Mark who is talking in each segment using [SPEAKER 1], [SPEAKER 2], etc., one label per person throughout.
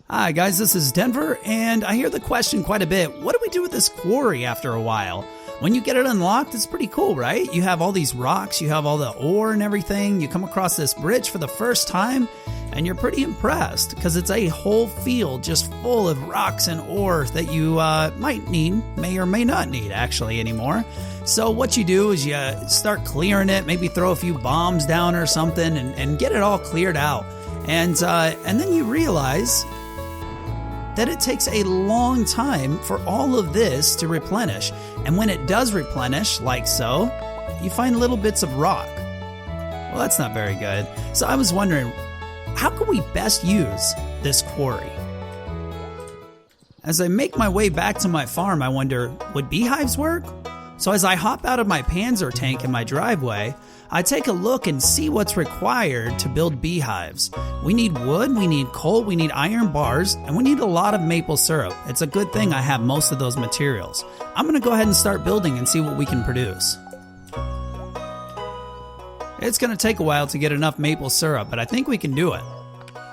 [SPEAKER 1] Hi guys, this is Denver, and I hear the question quite a bit, what do we do with this quarry after a while? When you get it unlocked, it's pretty cool, right? You have all these rocks, you have all the ore and everything, you come across this bridge for the first time, and you're pretty impressed, because it's a whole field just full of rocks and ore that you might need, may or may not need actually anymore. So what you do is you start clearing it, maybe throw a few bombs down or something, and get it all cleared out. And then you realize that it takes a long time for all of this to replenish. And when it does replenish, like so, you find little bits of rock. Well, that's not very good. So I was wondering, how can we best use this quarry? As I make my way back to my farm, I wonder, would beehives work? So as I hop out of my Panzer tank in my driveway, I take a look and see what's required to build beehives. We need wood, we need coal, we need iron bars, and we need a lot of maple syrup. It's a good thing I have most of those materials. I'm going to go ahead and start building and see what we can produce. It's going to take a while to get enough maple syrup, but I think we can do it.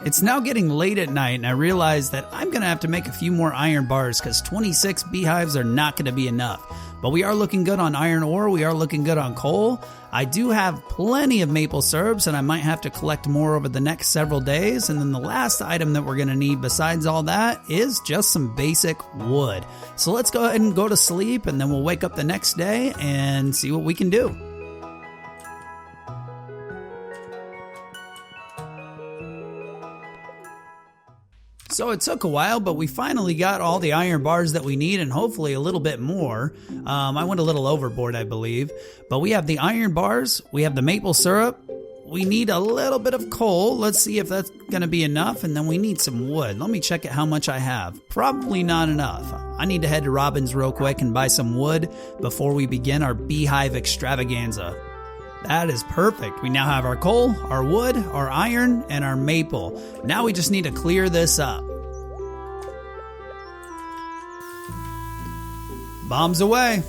[SPEAKER 1] It's now getting late at night, and I realize that I'm going to have to make a few more iron bars because 26 beehives are not going to be enough. But we are looking good on iron ore, we are looking good on coal. I do have plenty of maple syrups, and I might have to collect more over the next several days. And then the last item that we're going to need besides all that is just some basic wood. So let's go ahead and go to sleep, and then we'll wake up the next day and see what we can do. So it took a while, but we finally got all the iron bars that we need and hopefully a little bit more. I went a little overboard, I believe. But we have the iron bars, we have the maple syrup, we need a little bit of coal. Let's see if that's going to be enough, and then we need some wood. Let me check how much I have. Probably not enough. I need to head to Robin's real quick and buy some wood before we begin our beehive extravaganza. That is perfect. We now have our coal, our wood, our iron, and our maple. Now we just need to clear this up. Bombs away.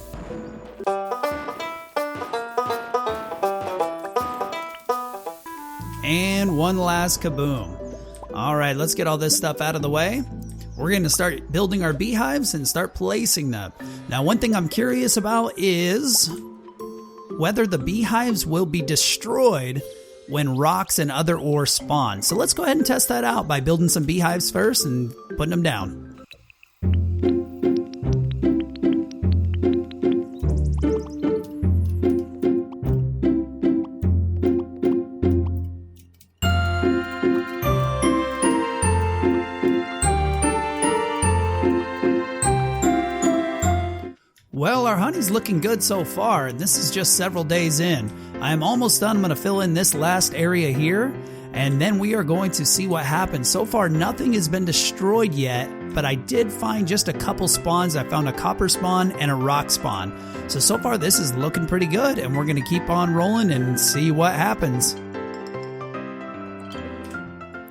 [SPEAKER 1] And one last kaboom. All right, let's get all this stuff out of the way. We're going to start building our beehives and start placing them. Now, one thing I'm curious about is whether the beehives will be destroyed when rocks and other ore spawn. So let's go ahead and test that out by building some beehives first and putting them down. Well, our honey's looking good so far, and this is just several days in. I'm almost done. I'm going to fill in this last area here, and then we are going to see what happens. So far, nothing has been destroyed yet, but I did find just a couple spawns. I found a copper spawn and a rock spawn. So far, this is looking pretty good, and we're going to keep on rolling and see what happens.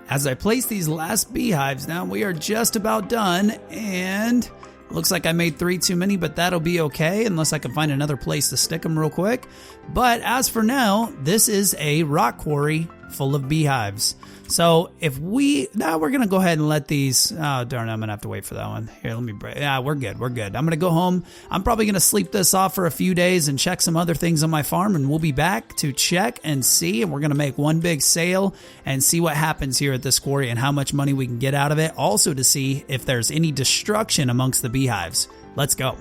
[SPEAKER 1] As I place these last beehives now, we are just about done, and looks like I made 3 too many, but that'll be okay unless I can find another place to stick them real quick. But as for now, this is a rock quarry full of beehives. So now we're going to go ahead and let these, oh darn, I'm going to have to wait for that one. Here, let me break. Yeah, we're good. I'm going to go home. I'm probably going to sleep this off for a few days and check some other things on my farm, and we'll be back to check and see, and we're going to make one big sale and see what happens here at this quarry and how much money we can get out of it. Also to see if there's any destruction amongst the beehives. Let's go.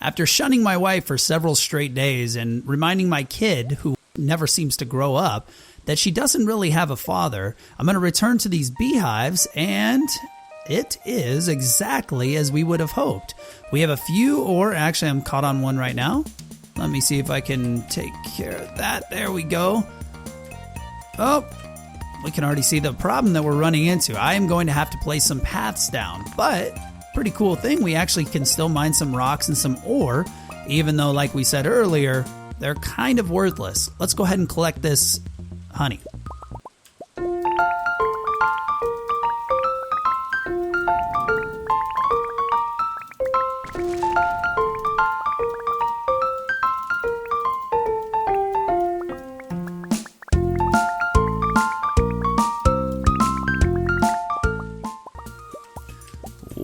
[SPEAKER 1] After shunning my wife for several straight days and reminding my kid, who never seems to grow up, that she doesn't really have a father, I'm going to return to these beehives, and it is exactly as we would have hoped. We have a few, or actually I'm caught on one right now. Let me see if I can take care of that. There we go. Oh, we can already see the problem that we're running into. I am going to have to place some paths down, but pretty cool thing, we actually can still mine some rocks and some ore, even though, like we said earlier, they're kind of worthless. Let's go ahead and collect this honey.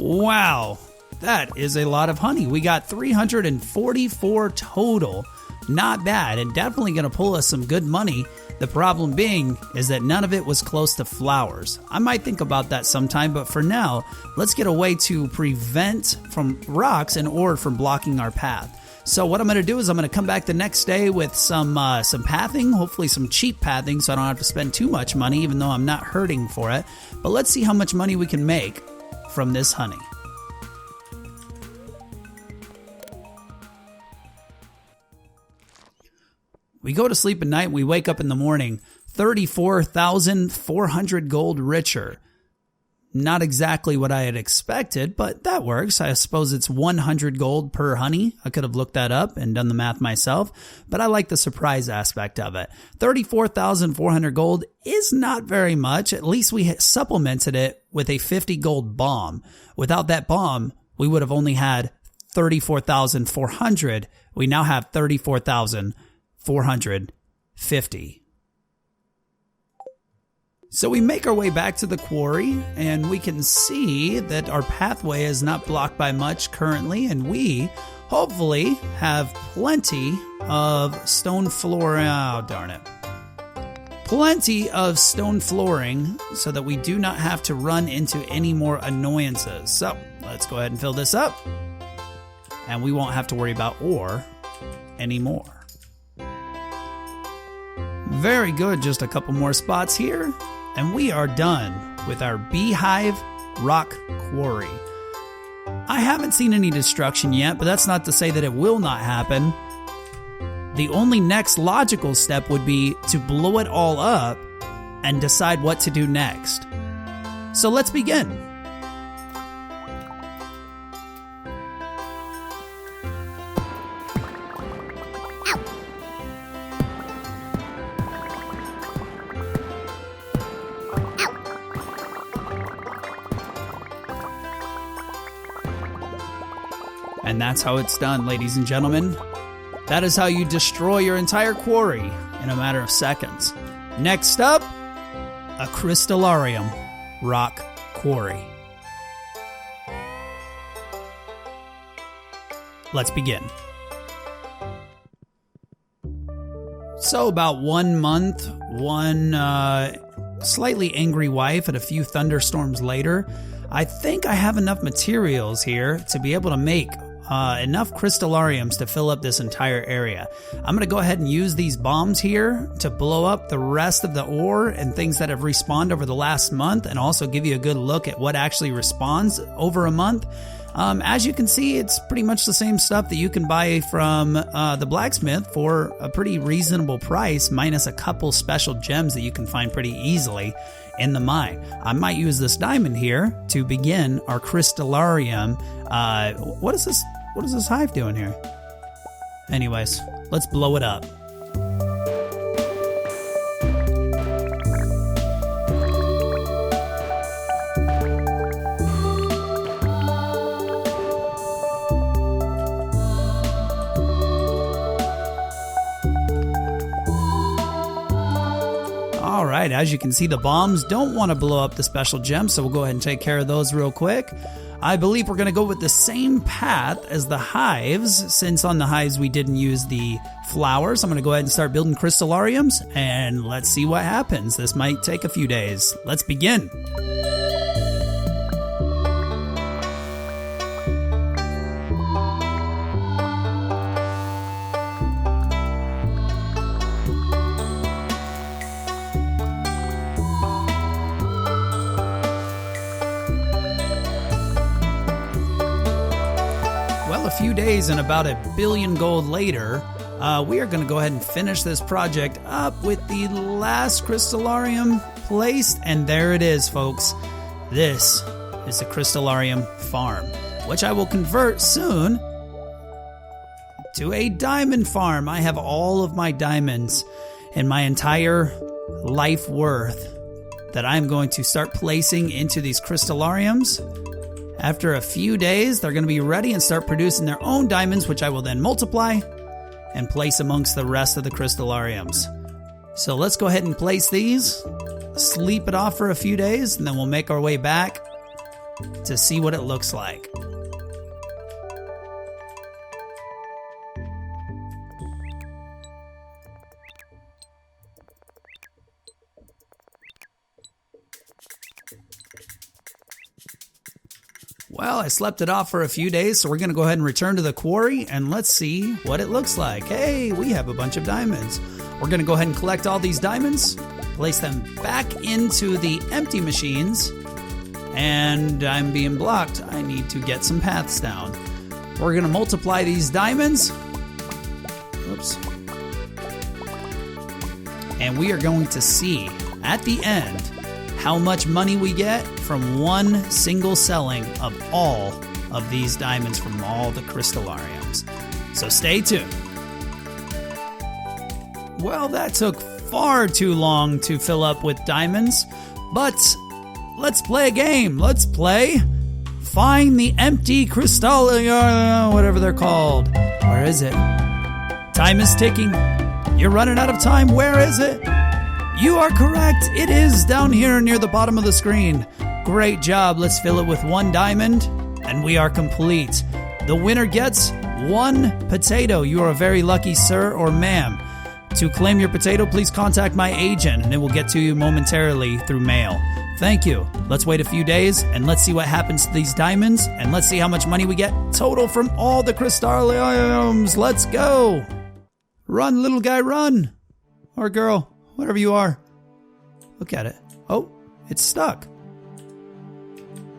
[SPEAKER 1] Wow, that is a lot of honey. We got 344 total. Not bad, and definitely going to pull us some good money. The problem being is that none of it was close to flowers. I might think about that sometime, but for now, let's get a way to prevent from rocks and ore from blocking our path. So what I'm going to do is I'm going to come back the next day with some pathing, hopefully some cheap pathing, so I don't have to spend too much money, even though I'm not hurting for it. But let's see how much money we can make from this honey. We go to sleep at night and we wake up in the morning 34,400 gold richer. Not exactly what I had expected, but that works. I suppose it's 100 gold per honey. I could have looked that up and done the math myself, but I like the surprise aspect of it. 34,400 gold is not very much. At least we supplemented it with a 50 gold bomb. Without that bomb, we would have only had 34,400. We now have 34,450. So we make our way back to the quarry, and we can see that our pathway is not blocked by much currently, and we hopefully have plenty of stone flooring. Oh, darn it. Plenty of stone flooring so that we do not have to run into any more annoyances. So let's go ahead and fill this up, and we won't have to worry about ore anymore. Very good, just a couple more spots here, and we are done with our beehive rock quarry. I haven't seen any destruction yet, but that's not to say that it will not happen. The only next logical step would be to blow it all up and decide what to do next. So let's begin. And that's how it's done, ladies and gentlemen. That is how you destroy your entire quarry in a matter of seconds. Next up, a crystallarium rock quarry. Let's begin. So about 1 month, one slightly angry wife and a few thunderstorms later, I think I have enough materials here to be able to make enough crystallariums to fill up this entire area. I'm going to go ahead and use these bombs here to blow up the rest of the ore and things that have respawned over the last month, and also give you a good look at what actually respawns over a month. As you can see, it's pretty much the same stuff that you can buy from the blacksmith for a pretty reasonable price, minus a couple special gems that you can find pretty easily in the mine. I might use this diamond here to begin our crystallarium. What is this hive doing here? Anyways, let's blow it up. Alright, as you can see, the bombs don't want to blow up the special gems, so we'll go ahead and take care of those real quick. I believe we're going to go with the same path as the hives, since on the hives we didn't use the flowers. I'm going to go ahead and start building crystallariums, and let's see what happens. This might take a few days. Let's begin. Well, a few days and about 1 billion gold later, we are going to go ahead and finish this project up with the last crystallarium placed, and there it is, folks. This is the crystallarium farm, which I will convert soon to a diamond farm. I have all of my diamonds and my entire life worth that I'm going to start placing into these crystallariums. After a few days, they're going to be ready and start producing their own diamonds, which I will then multiply and place amongst the rest of the crystallariums. So let's go ahead and place these, sleep it off for a few days, and then we'll make our way back to see what it looks like. Well, I slept it off for a few days, so we're going to go ahead and return to the quarry, and let's see what it looks like. Hey, we have a bunch of diamonds. We're going to go ahead and collect all these diamonds, place them back into the empty machines, and I'm being blocked. I need to get some paths down. We're going to multiply these diamonds. Oops. And we are going to see at the end how much money we get from one single selling of all of these diamonds from all the crystallariums. So stay tuned. Well, that took far too long to fill up with diamonds, but let's play a game. Let's play Find the Empty Crystallarium, whatever they're called. Where is it? Time is ticking. You're running out of time. Where is it? You are correct. It is down here near the bottom of the screen. Great job. Let's fill it with 1 diamond, and we are complete. The winner gets 1 potato. You are very lucky, sir or ma'am. To claim your potato, please contact my agent, and it will get to you momentarily through mail. Thank you. Let's wait a few days, and let's see what happens to these diamonds, and let's see how much money we get total from all the crystallariums. Let's go. Run, little guy, run. Or girl. Whatever you are. Look at it. Oh, it's stuck.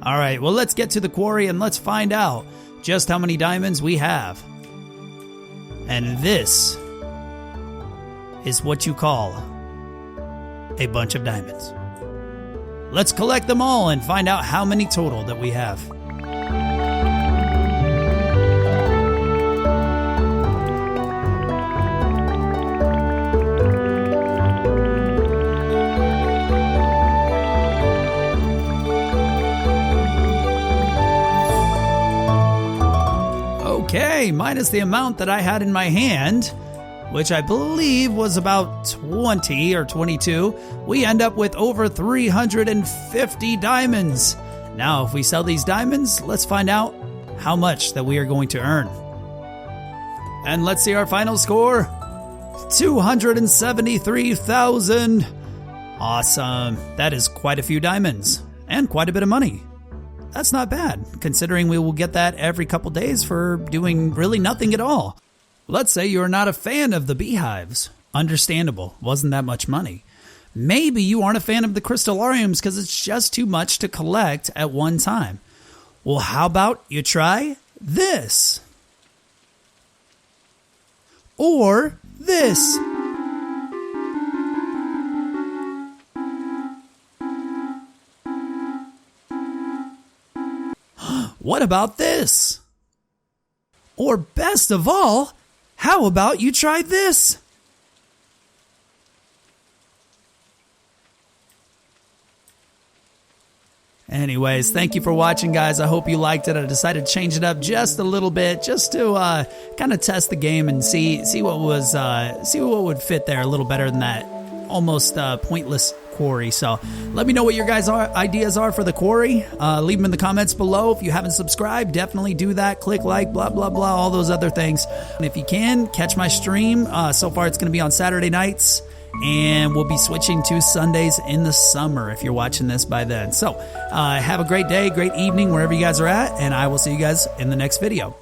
[SPEAKER 1] All right, well, let's get to the quarry and let's find out just how many diamonds we have. And this is what you call a bunch of diamonds. Let's collect them all and find out how many total that we have. Okay, minus the amount that I had in my hand, which I believe was about 20 or 22, we end up with over 350 diamonds. Now, if we sell these diamonds, let's find out how much that we are going to earn. And let's see our final score. 273,000. Awesome. That is quite a few diamonds and quite a bit of money. That's not bad, considering we will get that every couple days for doing really nothing at all. Let's say you're not a fan of the beehives. Understandable, wasn't that much money. Maybe you aren't a fan of the crystallariums because it's just too much to collect at one time. Well, how about you try this? Or this. What about this? Or best of all, how about you try this? Anyways, thank you for watching, guys. I hope you liked it. I decided to change it up just a little bit, just to kind of test the game and see what would fit there a little better than that almost pointless quarry. So let me know what your guys' ideas are for the quarry. Leave them in the comments below. If you haven't subscribed, definitely do that. Click like, blah, blah, blah, all those other things. And if you can, catch my stream. So far, it's going to be on Saturday nights, and we'll be switching to Sundays in the summer if you're watching this by then. So have a great day, great evening, wherever you guys are at, and I will see you guys in the next video.